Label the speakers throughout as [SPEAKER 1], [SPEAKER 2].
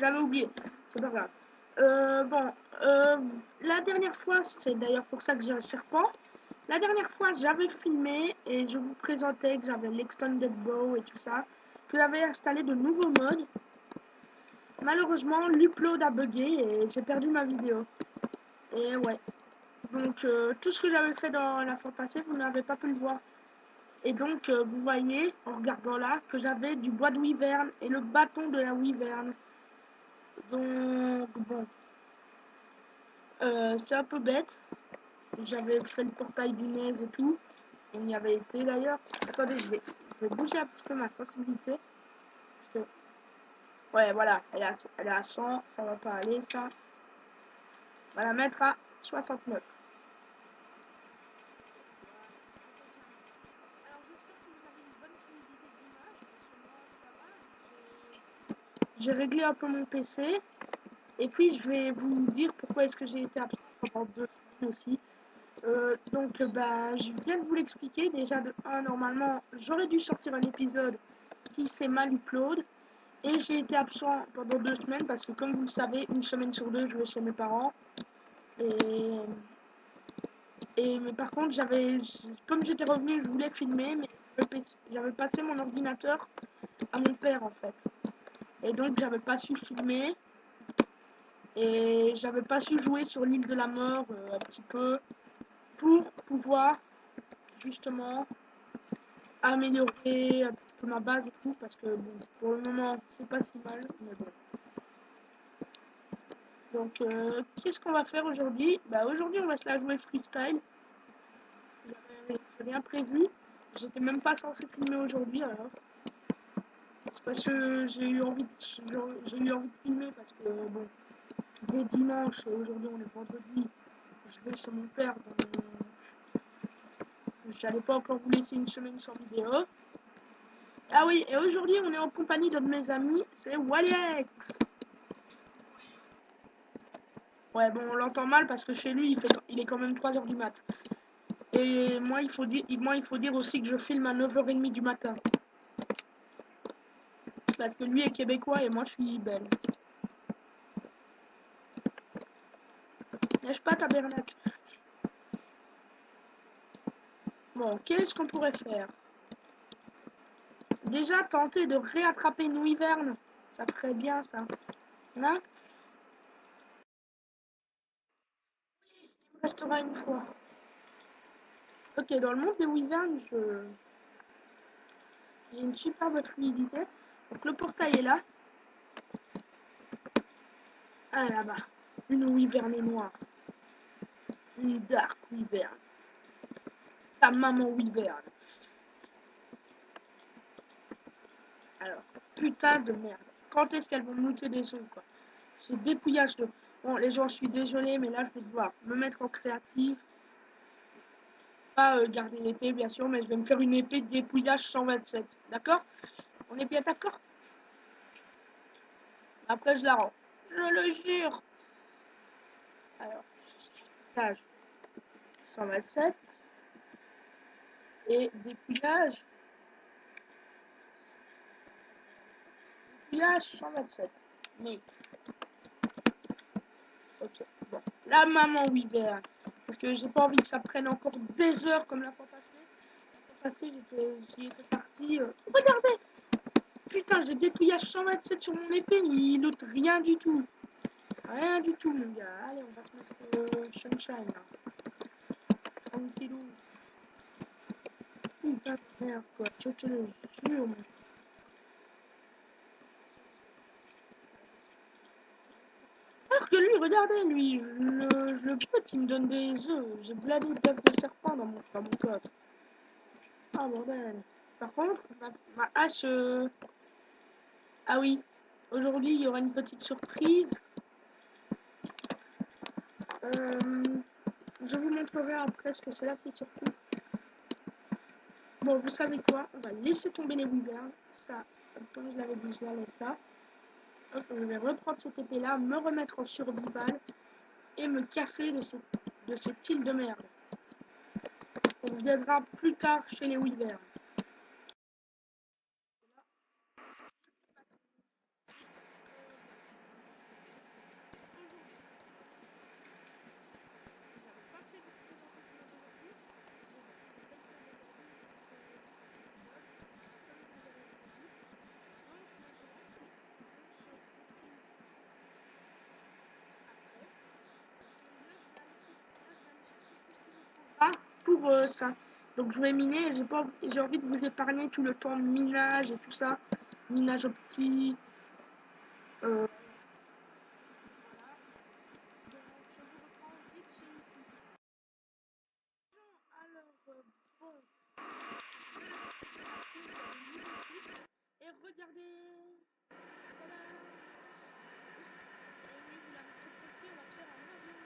[SPEAKER 1] j'avais oublié. C'est pas grave. Bon, la dernière fois, c'est d'ailleurs pour ça que j'ai un serpent. La dernière fois, j'avais filmé et je vous présentais que j'avais l'extended bow et tout ça, que j'avais installé de nouveaux modes. Malheureusement, l'upload a bugué et j'ai perdu ma vidéo. Et ouais. Donc, tout ce que j'avais fait dans la fois passée, vous n'avez pas pu le voir. Et donc, vous voyez, en regardant là, que j'avais du bois de wyvern et le bâton de la wyvern. Donc, bon. C'est un peu bête. J'avais fait le portail du Nez et tout. On y avait été d'ailleurs. Attendez, je vais bouger un petit peu ma sensibilité. Parce que, ouais, voilà, elle est à 100. Ça va pas aller, ça. On va la mettre à 69. Alors, j'espère que vous avez une bonne fluidité d'image. Parce que moi, ça va. J'ai réglé un peu mon PC. Et puis, je vais vous dire pourquoi est-ce que j'ai été absent pendant 2 semaines aussi. Donc, bah, je viens de vous l'expliquer. Déjà, de 1, normalement, j'aurais dû sortir un épisode qui s'est mal upload. Et j'ai été absent pendant 2 semaines parce que, comme vous le savez, une semaine sur 2, je vais chez mes parents. Mais par contre, comme j'étais revenu, je voulais filmer, mais j'avais passé mon ordinateur à mon père en fait. Et donc, j'avais pas su filmer. Et j'avais pas su jouer sur l'île de la mort un petit peu pour pouvoir justement améliorer un petit peu ma base et tout parce que bon, pour le moment c'est pas si mal mais bon. Donc qu'est-ce qu'on va faire aujourd'hui? Bah aujourd'hui on va se la jouer freestyle. J'avais rien prévu. J'étais même pas censé filmer aujourd'hui alors. C'est parce que j'ai eu envie de filmer parce que bon, dès dimanche et aujourd'hui on est vendredi, je vais chez mon père donc j'allais pas encore vous laisser une semaine sans vidéo. Ah oui, et aujourd'hui on est en compagnie d'un de mes amis, c'est Waliex. Ouais bon on l'entend mal parce que chez lui il est quand même 3 h du mat. Et moi il faut dire aussi que je filme à 9 h 30 du matin. Parce que lui est québécois et moi je suis belge. N'est-ce pas tabernacle? Bon, qu'est-ce qu'on pourrait faire? Déjà tenter de réattraper une wyvern. Ça ferait bien ça. Là, il me restera une fois. Ok, dans le monde des wyverns, j'ai une superbe fluidité. Donc le portail est là. Ah là-bas. Une wyvern noire. Une dark wyvern. Ta maman wyvern. Alors, putain de merde. Quand est-ce qu'elles vont monter des œufs, quoi? C'est dépouillage de... Bon, les gens, je suis désolé, mais là, je vais devoir me mettre en créative. Pas garder l'épée, bien sûr, mais je vais me faire une épée de dépouillage 127. D'accord? On est bien d'accord? Après, je la rends. Je le jure. Alors, dépouillage 127. Et dépouillage 127. Mais, ok, bon. La maman Wyvern. Parce que j'ai pas envie que ça prenne encore des heures comme la fois passée. La fois passée, j'y étais parti. Regardez! Putain, j'ai dépouillage 127 sur mon épée. Il loot rien du tout. Rien du tout, mon gars. Allez, on va se mettre sunshine là. Tranquillou. Putain de merde, quoi. Je te le jure, mon. Alors que lui, regardez, lui, je le bute, il me donne des œufs. J'ai bladé d'œufs de serpent dans mon coffre. Ah, bordel. Par contre, ma hache... Ah oui, aujourd'hui, il y aura une petite surprise. Je vous montrerai après ce que c'est la petite surprise. Bon, vous savez quoi? On va laisser tomber les wyverns. Ça, comme je l'avais dit, je la laisse là. Hop, je vais reprendre cette épée là, me remettre en survival et me casser de cette île de merde. On reviendra plus tard chez les wyverns. pour ça. Donc je vais miner et j'ai envie de vous épargner tout le temps de minage et tout ça. Minage optique. Voilà. Donc je vous reprends vite chez YouTube. Alors bon, et regardez. Voilà. Et oui, vous l'avez peut-être compris, on va se faire un avion.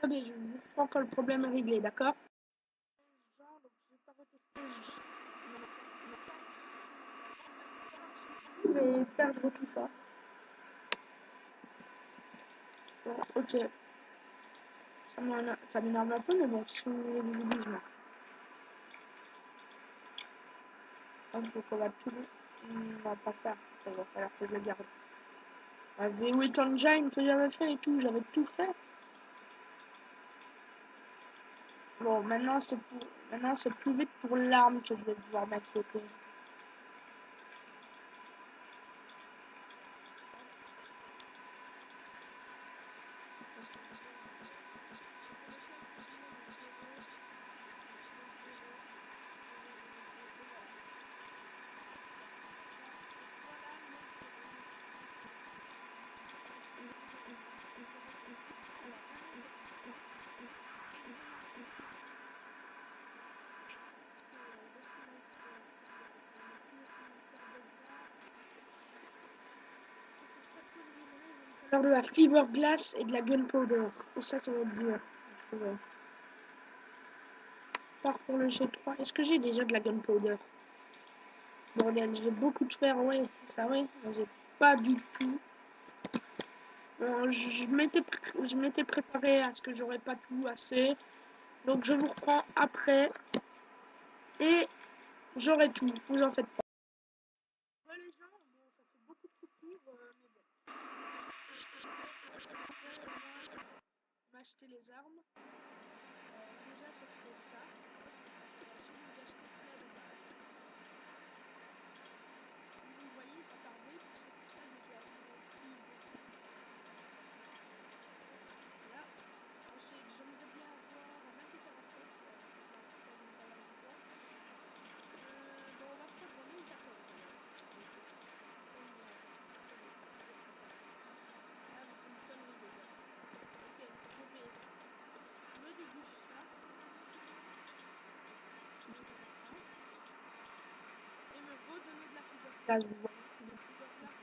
[SPEAKER 1] Attendez, je vous prends quand le problème est réglé, d'accord? Genre, donc je vais pas retester. Je vais perdre tout ça. Bon, ok. Ça m'énerve un peu, mais bon, si vous voulez que je vous dise, moi. Donc on va tout... Non, pas ça. Ça va falloir que je le garde. La V8 Engine que j'avais fait et tout, j'avais tout fait. Bon, maintenant c'est plus vite pour l'arme que je vais devoir m'inquiéter. Alors de la fiberglass et de la gunpowder. Et ça va être dur. Part pour le G3. Est-ce que j'ai déjà de la gunpowder? Bordel, j'ai beaucoup de fer, ouais. Ça, ouais. Mais j'ai pas du tout. Bon, je m'étais préparé à ce que j'aurais pas tout assez. Donc je vous reprends après. Et j'aurai tout. Vous en faites pas. Ouais, les gens, bon, ça fait beaucoup de coupures, mais bon. M'acheter les armes. Déjà, c'était ça. Ensuite, vous achetez plein de balles. Comme vous voyez, ça part vite. C'est pour ça que je dois voilà. Ensuite, j'aimerais bien avoir un AK-47. Bon, on va prendre en 1014. Là, vous faites une connerie, les gars. Ok, je vais me dégoûter ça. Et me redonner de la fiberglass. Vous voyez, de fiberglass.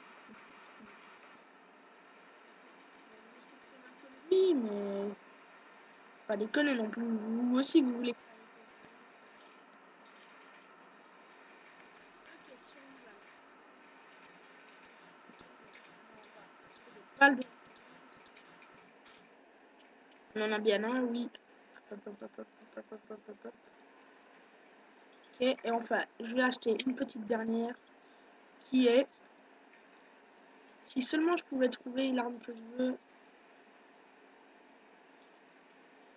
[SPEAKER 1] Je sais que c'est ma connerie, mais pas déconner non plus. Vous aussi, vous voulez que ça aille. Ok, survival. Balles. On en a bien un, oui. Hop, hop, hop, hop, hop, hop, hop, hop, hop. Ok, et enfin, je vais acheter une petite dernière qui est... Si seulement je pouvais trouver l'arme que je veux.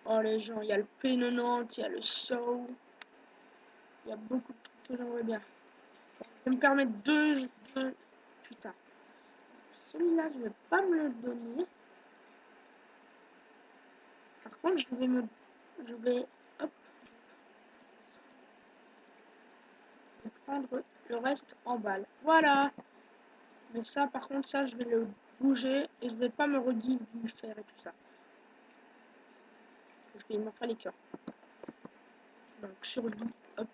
[SPEAKER 1] Oh les gens, il y a le P90, il y a le SAW. Il y a beaucoup de trucs que j'aimerais bien. Je vais me permettre deux... Putain. Celui-là, je vais pas me le donner. Par contre, je vais hop, prendre le reste en balle. Voilà. Mais ça, par contre, ça, je vais le bouger et je vais pas me redire du fer et tout ça. Parce qu'il m'en fallait qu'un. Donc, survie, hop.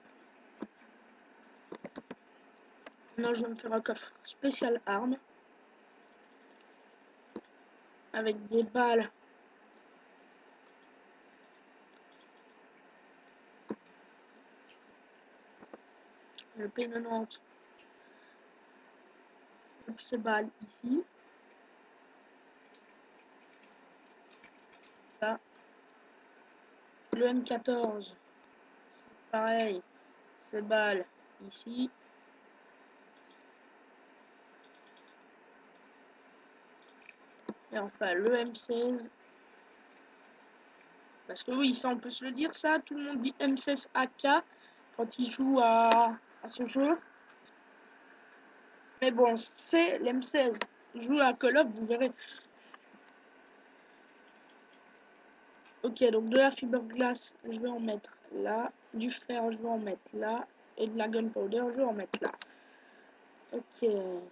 [SPEAKER 1] Maintenant, je vais me faire un coffre spécial arme. Avec des balles. Le P90. Hop, ces balles ici. Ça. Le M14. Pareil. Ces balles ici. Et enfin, le M16. Parce que oui, ça on peut se le dire, ça, tout le monde dit M16 AK. quand il joue à ce jeu. Mais bon, c'est l'M16. Joue à Call of, vous verrez. Ok, donc de la fiberglass, je vais en mettre là. Du fer, je vais en mettre là. Et de la gunpowder, je vais en mettre là. Ok,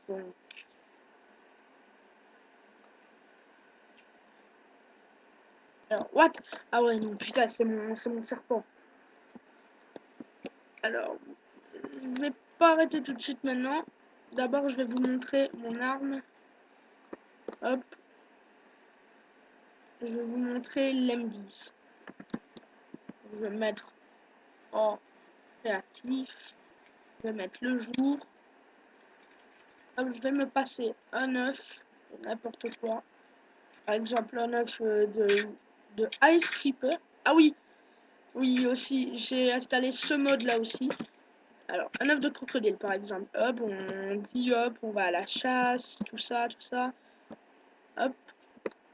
[SPEAKER 1] donc. Alors, what? Ah ouais, non, putain, c'est mon serpent. Alors, je vais pas arrêter tout de suite maintenant. D'abord, je vais vous montrer mon arme. Hop. Je vais vous montrer l'M10. Je vais mettre en créatif. Je vais mettre le jour. Hop, je vais me passer un œuf, n'importe quoi. Par exemple, un œuf de Ice Creeper. Ah oui, oui aussi, j'ai installé ce mode là aussi. Alors, un œuf de crocodile par exemple. Hop, on dit hop, on va à la chasse, tout ça, tout ça. Hop.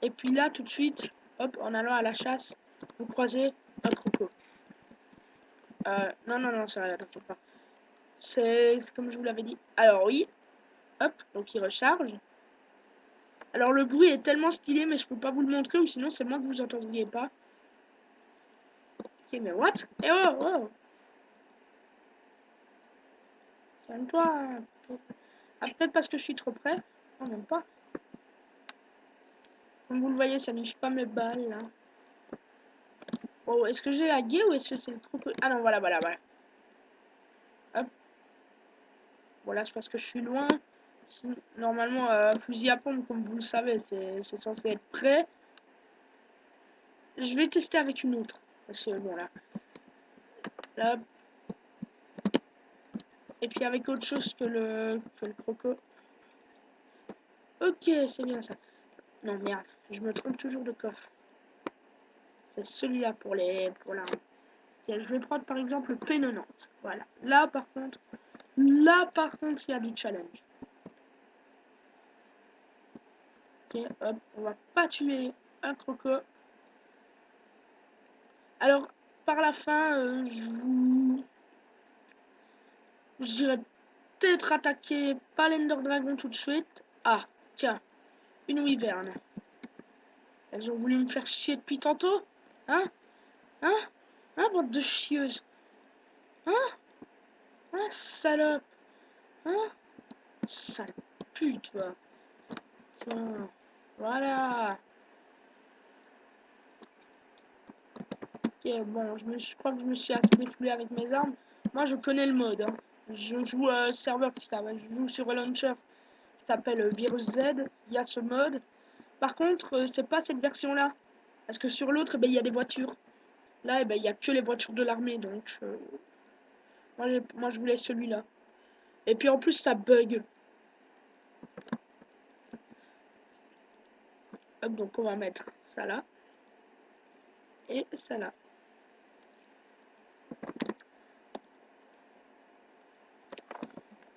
[SPEAKER 1] Et puis là, tout de suite, hop, en allant à la chasse, vous croisez un croco. Non, non, non, c'est rien, t'inquiète pas. C'est comme je vous l'avais dit. Alors oui, hop, donc il recharge. Alors le bruit est tellement stylé, mais je peux pas vous le montrer, ou sinon c'est moi que vous entendriez pas. Ok, mais what? Eh oh, oh! Calme-toi un peu. Ah, peut-être parce que je suis trop près. Non, même pas. Comme vous le voyez, ça niche pas mes balles, là. Oh, est-ce que j'ai lagué ou est-ce que c'est le crocodile? Ah non, voilà, voilà, voilà. Hop. Voilà, c'est parce que je suis loin. Normalement, fusil à pompe, comme vous le savez, c'est censé être prêt. Je vais tester avec une autre. Parce que, bon, là. Là. Et puis avec autre chose que le croco. Ok, c'est bien ça. Non, merde, je me trompe toujours de coffre. C'est celui-là pour l'arme. Okay, je vais prendre par exemple le P90. Voilà. Là par contre, il y a du challenge. Ok, hop, on va pas tuer un croco. Alors, par la fin, je dirais peut-être attaquer pas l'Ender Dragon tout de suite. Ah, tiens, une wyvern. Elles ont voulu me faire chier depuis tantôt. Hein? Hein? Hein, bande de chieuses? Hein? Hein, salope? Hein? Sale pute, va. Tiens. Voilà. Ok, bon, je crois que je me suis assez défoulé avec mes armes. Moi, je connais le mode. Hein. Je joue serveur qui s'appelle, je joue sur un launcher qui s'appelle Virus Z. Il y a ce mode. Par contre, c'est pas cette version-là. Parce que sur l'autre, eh ben, il y a des voitures. Là, eh ben, il y a que les voitures de l'armée. Donc, moi, je voulais celui-là. Et puis en plus, ça bug. Hop, donc on va mettre ça là. Et ça là.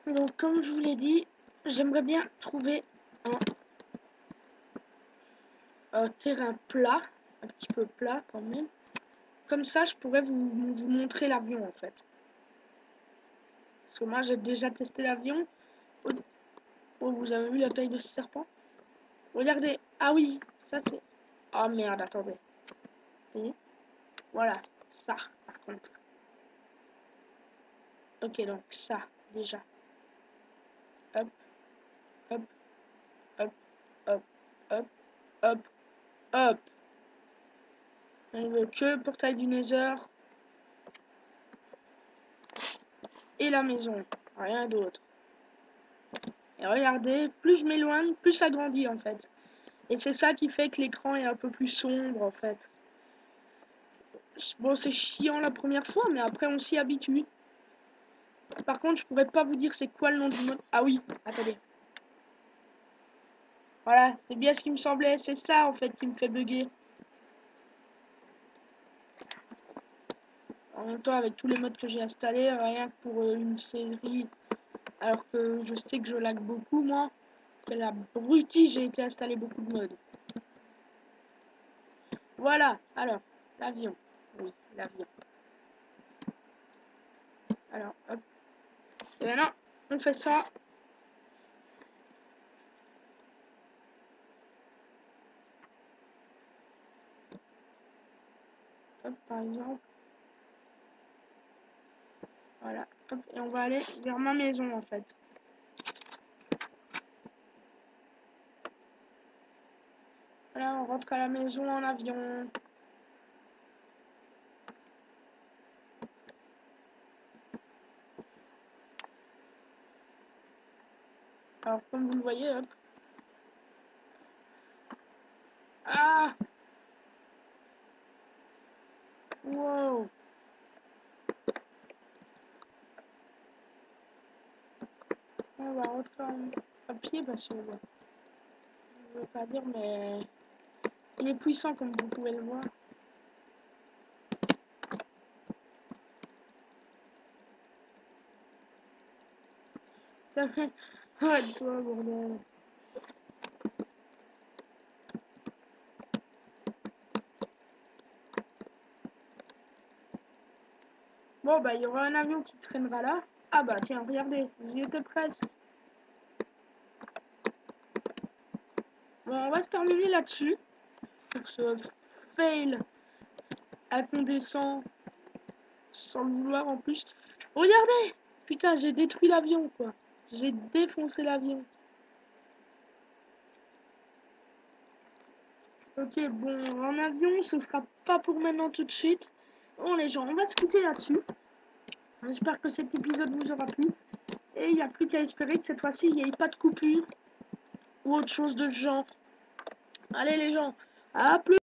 [SPEAKER 1] Donc comme je vous l'ai dit, j'aimerais bien trouver un terrain plat, un petit peu plat quand même. Comme ça, je pourrais vous montrer l'avion en fait. Parce que moi, j'ai déjà testé l'avion. Oh, vous avez vu la taille de ce serpent? Regardez. Ah oui, ça c'est... Oh merde, attendez. Et voilà, ça par contre. Ok, donc ça, déjà. Hop, hop, hop, hop, hop, hop, hop. On veut que le portail du Nether et la maison, rien d'autre. Et regardez, plus je m'éloigne, plus ça grandit en fait. Et c'est ça qui fait que l'écran est un peu plus sombre en fait. Bon, c'est chiant la première fois, mais après on s'y habitue. Par contre, je pourrais pas vous dire c'est quoi le nom du mode. Ah oui, attendez. Voilà, c'est bien ce qui me semblait. C'est ça en fait qui me fait bugger. En même temps, avec tous les modes que j'ai installés, rien que pour une série, alors que je sais que je lag beaucoup moi. Quel abruti, j'ai été installé beaucoup de modes. Voilà, alors, l'avion. Oui, l'avion. Alors, hop. Et maintenant, on fait ça. Hop, par exemple. Voilà. Hop, et on va aller vers ma maison, en fait. Voilà, on rentre à la maison en avion. Alors, comme vous le voyez, hop. Ah! Wow! On va rentrer à pied parce que je veux pas dire, mais il est puissant comme vous pouvez le voir. Ah, toi, bordel. Bon, bah, il y aura un avion qui traînera là. Ah, bah, tiens, regardez, j'y étais presque. Bon, on va se terminer là-dessus. Pour ce fail incandescent, sans le vouloir en plus. Regardez! Putain, j'ai détruit l'avion, quoi. J'ai défoncé l'avion. Ok, bon, en avion, ce sera pas pour maintenant tout de suite. Bon, les gens, on va se quitter là-dessus. J'espère que cet épisode vous aura plu. Et il n'y a plus qu'à espérer que cette fois-ci, il n'y ait pas de coupure ou autre chose de ce genre. Allez, les gens, à plus!